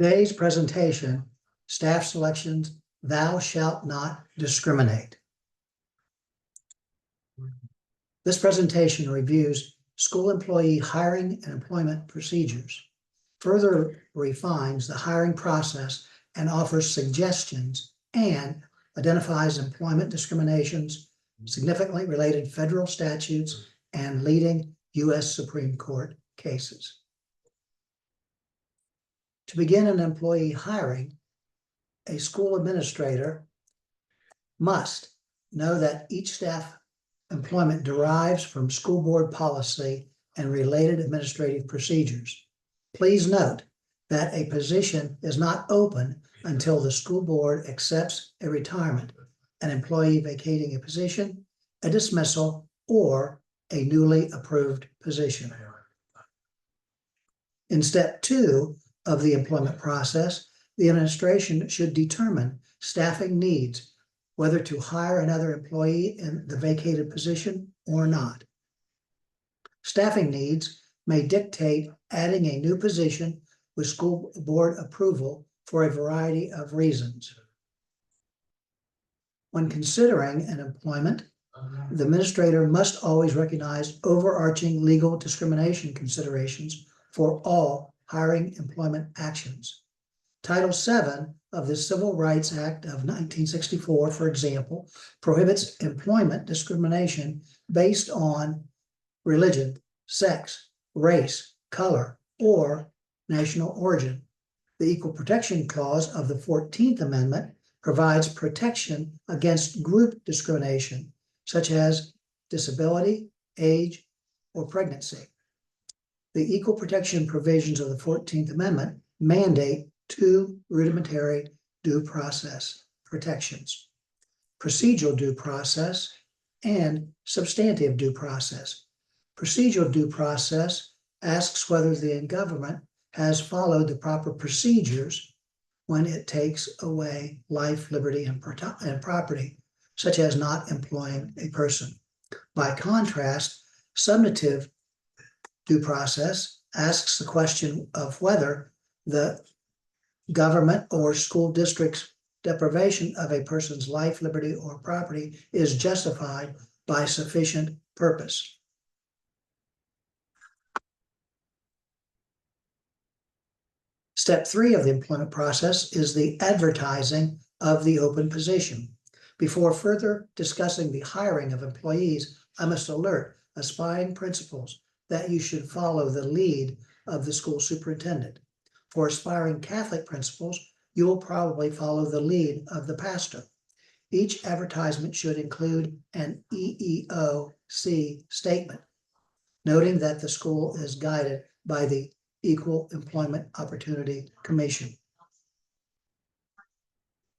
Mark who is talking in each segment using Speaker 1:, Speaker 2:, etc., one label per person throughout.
Speaker 1: Today's presentation, staff selections, thou shalt not discriminate. This presentation reviews school employee hiring and employment procedures, further refines the hiring process and offers suggestions, and identifies employment discriminations, significantly related federal statutes, and leading U.S. Supreme Court cases. To begin an employee hiring, a school administrator must know that each staff employment derives from school board policy and related administrative procedures. Please note that a position is not open until the school board accepts a retirement, an employee vacating a position, a dismissal, or a newly approved position. In step 2 of the employment process, the administration should determine staffing needs, whether to hire another employee in the vacated position or not. Staffing needs may dictate adding a new position with school board approval for a variety of reasons. When considering an employment, the administrator must always recognize overarching legal discrimination considerations for all hiring employment actions. Title VII of the Civil Rights Act of 1964, for example, prohibits employment discrimination based on religion, sex, race, color, or national origin. The Equal Protection Clause of the 14th Amendment provides protection against group discrimination, such as disability, age, or pregnancy. The equal protection provisions of the 14th Amendment mandate 2 rudimentary due process protections: procedural due process and substantive due process. Procedural due process asks whether the government has followed the proper procedures when it takes away life, liberty, and property, such as not employing a person. By contrast, substantive due process asks the question of whether the government or school district's deprivation of a person's life, liberty, or property is justified by sufficient purpose. Step 3 of the employment process is the advertising of the open position. Before further discussing the hiring of employees, I must alert aspiring principals that you should follow the lead of the school superintendent. For aspiring Catholic principals, you will probably follow the lead of the pastor. Each advertisement should include an EEOC statement, noting that the school is guided by the Equal Employment Opportunity Commission.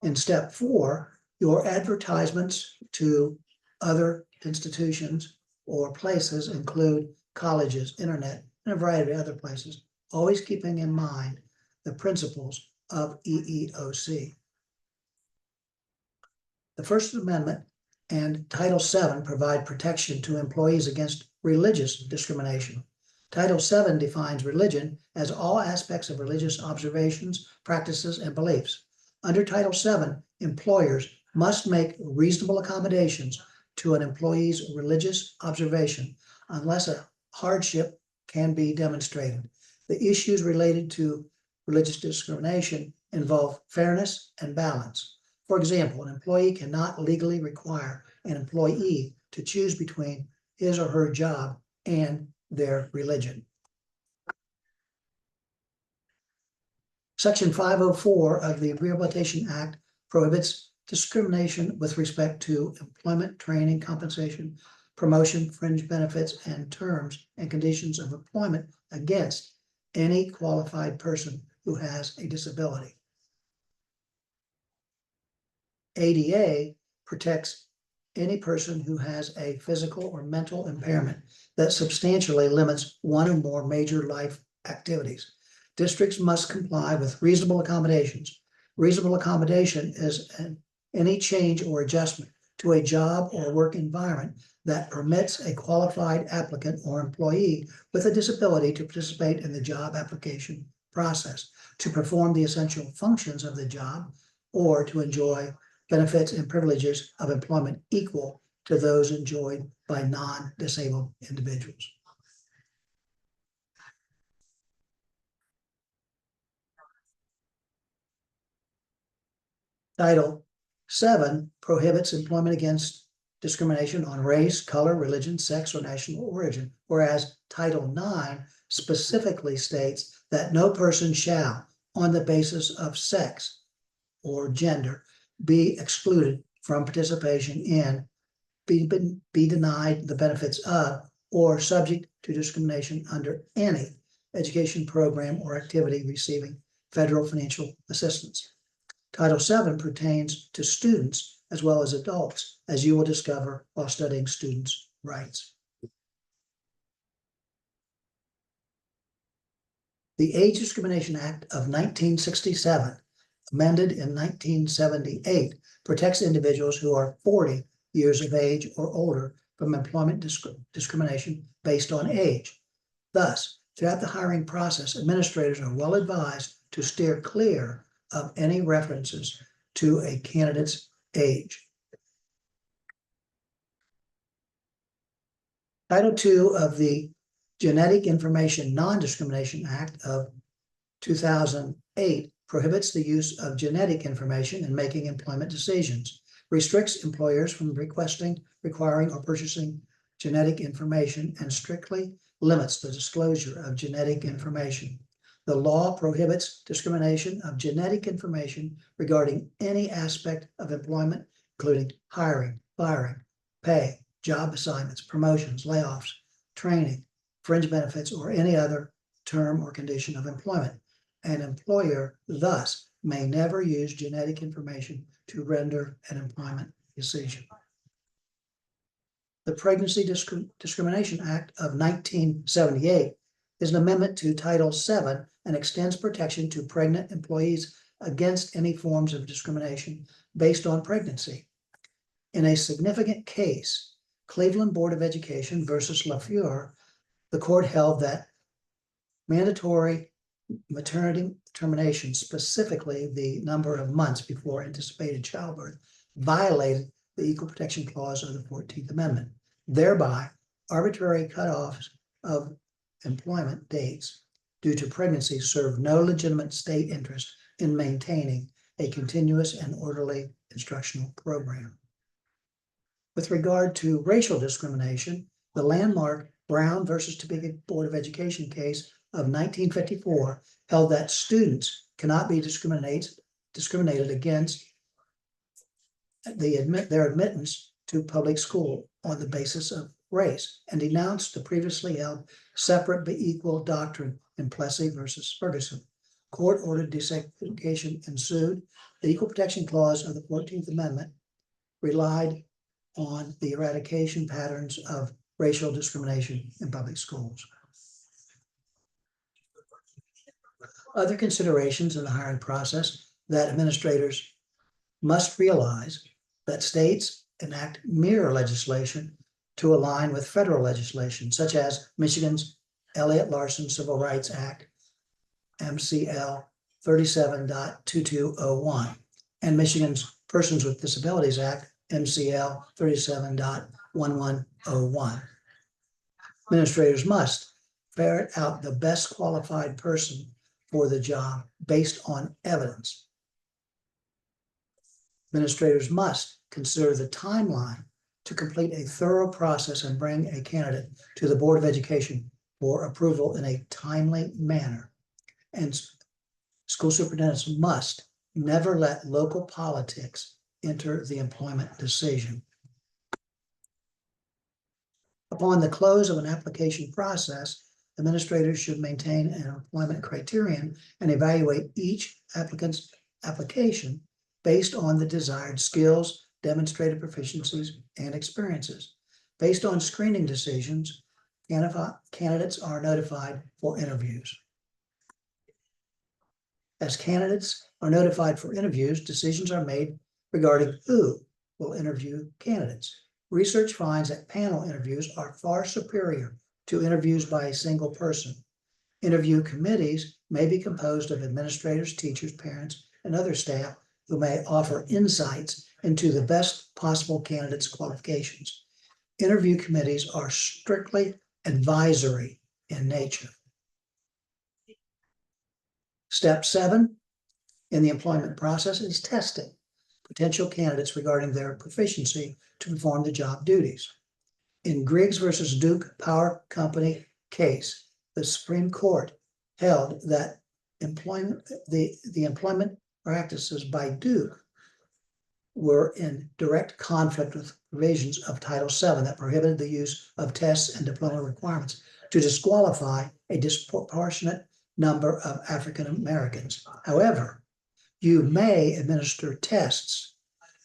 Speaker 1: In step 4, your advertisements to other institutions or places include colleges, internet, and a variety of other places, always keeping in mind the principles of EEOC. The First Amendment and Title VII provide protection to employees against religious discrimination. Title VII defines religion as all aspects of religious observations, practices, and beliefs. Under Title VII, employers must make reasonable accommodations to an employee's religious observation unless a hardship can be demonstrated. The issues related to religious discrimination involve fairness and balance. For example, an employee cannot legally require an employee to choose between his or her job and their religion. Section 504 of the Rehabilitation Act prohibits discrimination with respect to employment, training, compensation, promotion, fringe benefits, and terms and conditions of employment against any qualified person who has a disability. ADA protects any person who has a physical or mental impairment that substantially limits one or more major life activities. Districts must comply with reasonable accommodations. Reasonable accommodation is any change or adjustment to a job or work environment that permits a qualified applicant or employee with a disability to participate in the job application process to perform the essential functions of the job or to enjoy benefits and privileges of employment equal to those enjoyed by non-disabled individuals. Title VII prohibits employment against discrimination on race, color, religion, sex, or national origin, whereas Title IX specifically states that no person shall, on the basis of sex or gender, be excluded from participation in, be denied the benefits of, or subject to discrimination under any education program or activity receiving federal financial assistance. Title VII pertains to students as well as adults, as you will discover while studying students' rights. The Age Discrimination Act of 1967, amended in 1978, protects individuals who are 40 years of age or older from employment discrimination based on age. Thus, throughout the hiring process, administrators are well advised to steer clear of any references to a candidate's age. Title II of the Genetic Information Non-Discrimination Act of 2008 prohibits the use of genetic information in making employment decisions, restricts employers from requesting, requiring, or purchasing genetic information, and strictly limits the disclosure of genetic information. The law prohibits discrimination of genetic information regarding any aspect of employment, including hiring, firing, pay, job assignments, promotions, layoffs, training, fringe benefits, or any other term or condition of employment. An employer thus may never use genetic information to render an employment decision. The Pregnancy Discrimination Act of 1978 is an amendment to Title VII and extends protection to pregnant employees against any forms of discrimination based on pregnancy. In a significant case, Cleveland Board of Education versus LaFleur, the court held that mandatory maternity termination, specifically the number of months before anticipated childbirth, violated the Equal Protection Clause of the 14th Amendment. Thereby, arbitrary cutoffs of employment dates due to pregnancy serve no legitimate state interest in maintaining a continuous and orderly instructional program. With regard to racial discrimination, the landmark Brown versus Topeka Board of Education case of 1954 held that students cannot be discriminated against their admittance to public school on the basis of race, and denounced the previously held separate but equal doctrine in Plessy versus Ferguson. Court-ordered desegregation ensued. The Equal Protection Clause of the 14th Amendment relied on the eradication patterns of racial discrimination in public schools. Other considerations in the hiring process that administrators must realize that states enact mirror legislation to align with federal legislation, such as Michigan's Elliott-Larsen Civil Rights Act, MCL 37.2201, and Michigan's Persons with Disabilities Act, MCL 37.1101. Administrators must ferret out the best qualified person for the job based on evidence. Administrators must consider the timeline to complete a thorough process and bring a candidate to the Board of Education for approval in a timely manner. And school superintendents must never let local politics enter the employment decision. Upon the close of an application process, administrators should maintain an employment criterion and evaluate each applicant's application based on the desired skills, demonstrated proficiencies, and experiences. Based on screening decisions, candidates are notified for interviews. As candidates are notified for interviews, decisions are made regarding who will interview candidates. Research finds that panel interviews are far superior to interviews by a single person. Interview committees may be composed of administrators, teachers, parents, and other staff who may offer insights into the best possible candidates' qualifications. Interview committees are strictly advisory in nature. Step 7 in the employment process is testing potential candidates regarding their proficiency to perform the job duties. In Griggs versus Duke Power Company case, the Supreme Court held that the employment practices by Duke were in direct conflict with provisions of Title VII that prohibited the use of tests and diploma requirements to disqualify a disproportionate number of African Americans. However, you may administer tests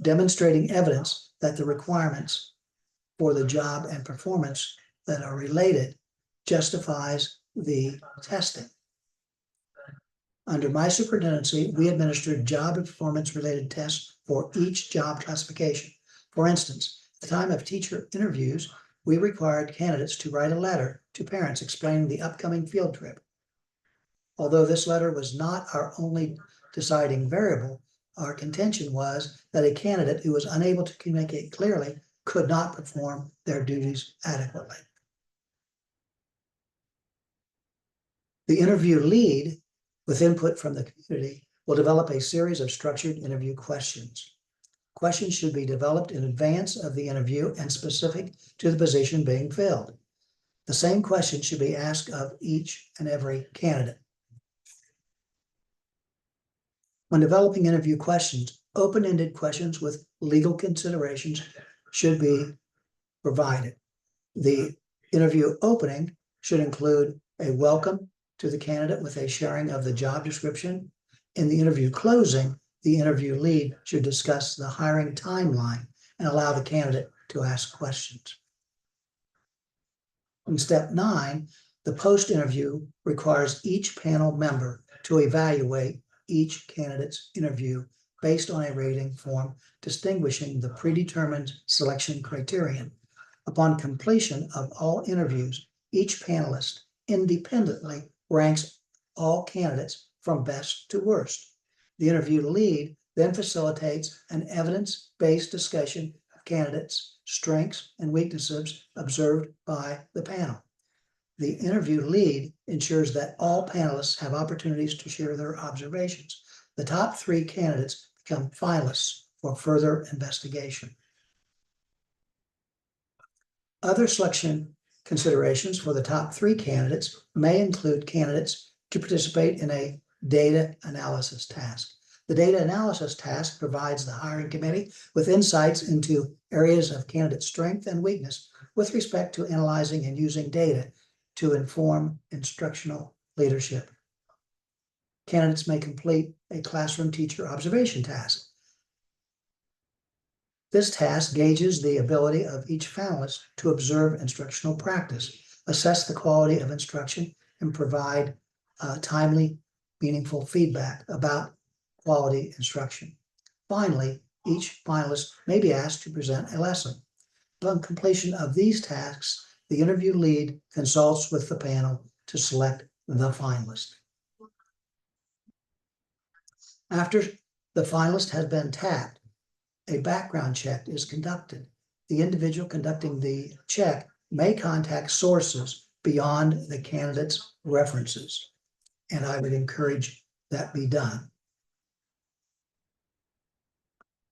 Speaker 1: demonstrating evidence that the requirements for the job and performance that are related justifies the testing. Under my superintendency, we administered job and performance related tests for each job classification. For instance, at the time of teacher interviews, we required candidates to write a letter to parents explaining the upcoming field trip. Although this letter was not our only deciding variable, our contention was that a candidate who was unable to communicate clearly could not perform their duties adequately. The interview lead, with input from the community, will develop a series of structured interview questions. Questions should be developed in advance of the interview and specific to the position being filled. The same question should be asked of each and every candidate. When developing interview questions, open-ended questions with legal considerations should be provided. The interview opening should include a welcome to the candidate with a sharing of the job description. In the interview closing, the interview lead should discuss the hiring timeline and allow the candidate to ask questions. In step 9, the post-interview requires each panel member to evaluate each candidate's interview based on a rating form distinguishing the predetermined selection criterion. Upon completion of all interviews, each panelist independently ranks all candidates from best to worst. The interview lead then facilitates an evidence-based discussion of candidates' strengths and weaknesses observed by the panel. The interview lead ensures that all panelists have opportunities to share their observations. The top 3 candidates become finalists for further investigation. Other selection considerations for the top 3 candidates may include candidates to participate in a data analysis task. The data analysis task provides the hiring committee with insights into areas of candidate strength and weakness with respect to analyzing and using data to inform instructional leadership. Candidates may complete a classroom teacher observation task. This task gauges the ability of each finalist to observe instructional practice, assess the quality of instruction, and provide timely, meaningful feedback about quality instruction. Finally, each finalist may be asked to present a lesson. Upon completion of these tasks, the interview lead consults with the panel to select the finalist. After the finalist has been tapped, a background check is conducted. The individual conducting the check may contact sources beyond the candidate's references, and I would encourage that be done.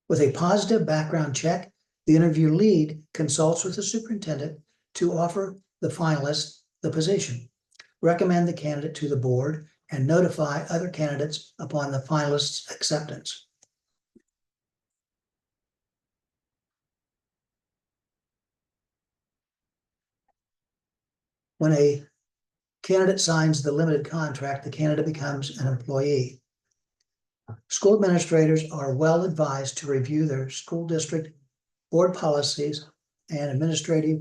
Speaker 1: With a positive background check, the interview lead consults with the superintendent to offer the finalist the position, recommend the candidate to the board, and notify other candidates upon the finalist's acceptance. When a candidate signs the limited contract, the candidate becomes an employee. School administrators are well advised to review their school district board policies and administrative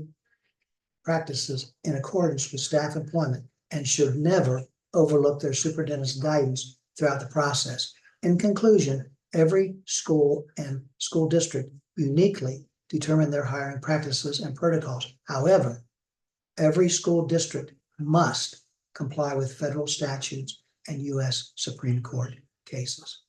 Speaker 1: practices in accordance with staff employment and should never overlook their superintendent's guidance throughout the process. In conclusion, every school and school district uniquely determine their hiring practices and protocols. However, every school district must comply with federal statutes and U.S. Supreme Court cases.